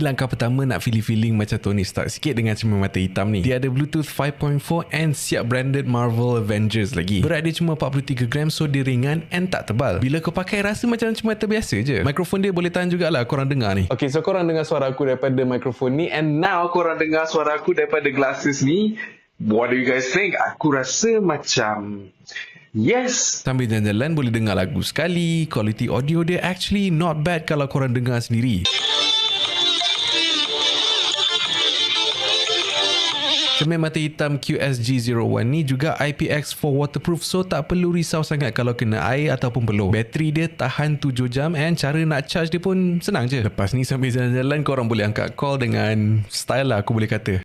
langkah pertama nak feeling macam Tony Stark sikit dengan cermin mata hitam ni. Dia ada Bluetooth 5.4 and siap branded Marvel Avengers lagi. Berat dia cuma 43 gram, so dia ringan and tak tebal. Bila kau pakai rasa macam cermin mata biasa je. Mikrofon dia boleh tahan jugalah korang dengar ni. Okay, so korang dengar suara aku daripada mikrofon ni, and now korang dengar suara aku daripada glasses ni. What do you guys think? Aku rasa macam yes. Sambil jalan-jalan boleh dengar lagu sekali. Quality audio dia actually not bad kalau korang dengar sendiri. Cermin mata hitam QSG01 ni juga IPX4 waterproof, so tak perlu risau sangat kalau kena air ataupun peluh. Bateri dia tahan 7 jam and cara nak charge dia pun senang je. Lepas ni sambil jalan-jalan korang boleh angkat call dengan style lah, aku boleh kata.